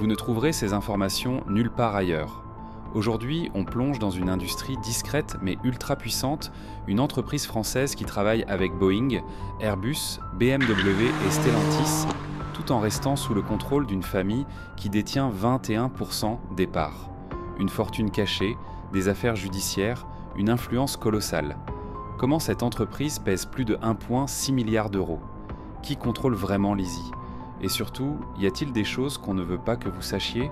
Vous ne trouverez ces informations nulle part ailleurs. Aujourd'hui, on plonge dans une industrie discrète mais ultra puissante, une entreprise française qui travaille avec Boeing, Airbus, BMW et Stellantis, tout en restant sous le contrôle d'une famille qui détient 21% des parts. Une fortune cachée, des affaires judiciaires, une influence colossale. Comment cette entreprise pèse plus de 1,6 milliard d'euros? Qui contrôle vraiment Lizzie? Et surtout, y a-t-il des choses qu'on ne veut pas que vous sachiez?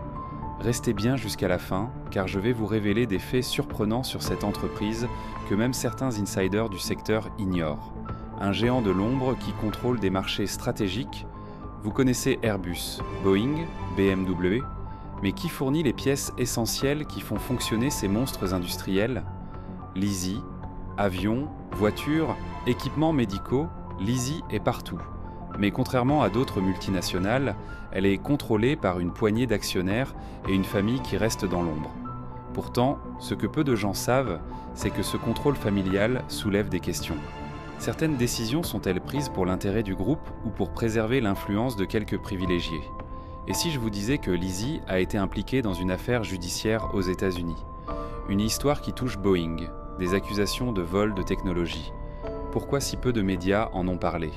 Restez bien jusqu'à la fin, car je vais vous révéler des faits surprenants sur cette entreprise que même certains insiders du secteur ignorent. Un géant de l'ombre qui contrôle des marchés stratégiques. Vous connaissez Airbus, Boeing, BMW, mais qui fournit les pièces essentielles qui font fonctionner ces monstres industriels? Lizzie, avions, voitures, équipements médicaux, Lizzie est partout. Mais contrairement à d'autres multinationales, elle est contrôlée par une poignée d'actionnaires et une famille qui reste dans l'ombre. Pourtant, ce que peu de gens savent, c'est que ce contrôle familial soulève des questions. Certaines décisions sont-elles prises pour l'intérêt du groupe ou pour préserver l'influence de quelques privilégiés? Et si je vous disais que Lizzie a été impliquée dans une affaire judiciaire aux États-Unis? Une histoire qui touche Boeing, des accusations de vol de technologie. Pourquoi si peu de médias en ont parlé?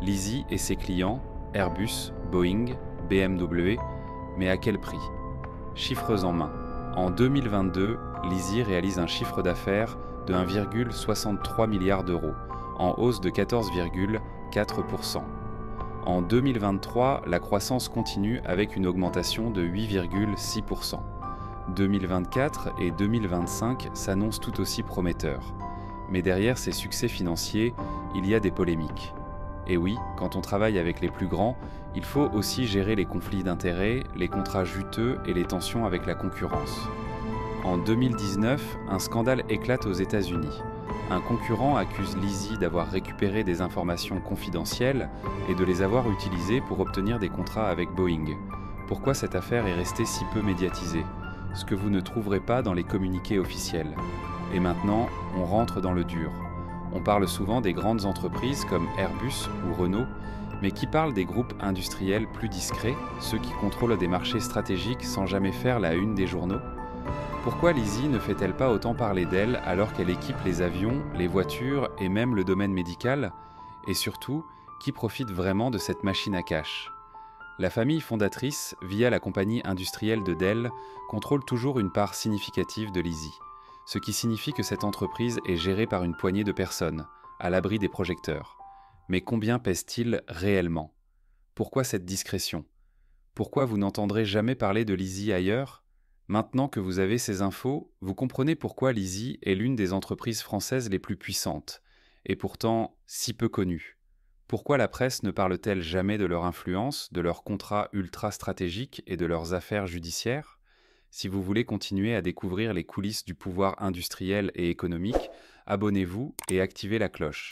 Lizzie et ses clients, Airbus, Boeing, BMW, mais à quel prix? Chiffres en main. En 2022, Lizzie réalise un chiffre d'affaires de 1,63 milliard d'euros, en hausse de 14,4%. En 2023, la croissance continue avec une augmentation de 8,6%. 2024 et 2025 s'annoncent tout aussi prometteurs. Mais derrière ces succès financiers, il y a des polémiques. Et oui, quand on travaille avec les plus grands, il faut aussi gérer les conflits d'intérêts, les contrats juteux et les tensions avec la concurrence. En 2019, un scandale éclate aux États-Unis. Un concurrent accuse Lizzie d'avoir récupéré des informations confidentielles et de les avoir utilisées pour obtenir des contrats avec Boeing. Pourquoi cette affaire est restée si peu médiatisée? Ce que vous ne trouverez pas dans les communiqués officiels. Et maintenant, on rentre dans le dur. On parle souvent des grandes entreprises comme Airbus ou Renault, mais qui parle des groupes industriels plus discrets, ceux qui contrôlent des marchés stratégiques sans jamais faire la une des journaux? Pourquoi Lizzie ne fait-elle pas autant parler d'elle alors qu'elle équipe les avions, les voitures et même le domaine médical? Et surtout, qui profite vraiment de cette machine à cash? La famille fondatrice, via la compagnie industrielle de Dell, contrôle toujours une part significative de Lizzie, ce qui signifie que cette entreprise est gérée par une poignée de personnes, à l'abri des projecteurs. Mais combien pèse-t-il réellement? Pourquoi cette discrétion? Pourquoi vous n'entendrez jamais parler de Lizzie ailleurs? Maintenant que vous avez ces infos, vous comprenez pourquoi Lizzie est l'une des entreprises françaises les plus puissantes, et pourtant si peu connue. Pourquoi la presse ne parle-t-elle jamais de leur influence, de leurs contrats ultra stratégiques et de leurs affaires judiciaires? Si vous voulez continuer à découvrir les coulisses du pouvoir industriel et économique, abonnez-vous et activez la cloche.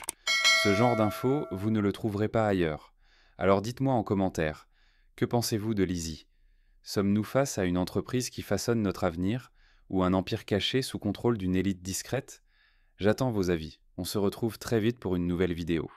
Ce genre d'infos, vous ne le trouverez pas ailleurs. Alors dites-moi en commentaire, que pensez-vous de Lizzie? Sommes-nous face à une entreprise qui façonne notre avenir, ou un empire caché sous contrôle d'une élite discrète? J'attends vos avis. On se retrouve très vite pour une nouvelle vidéo.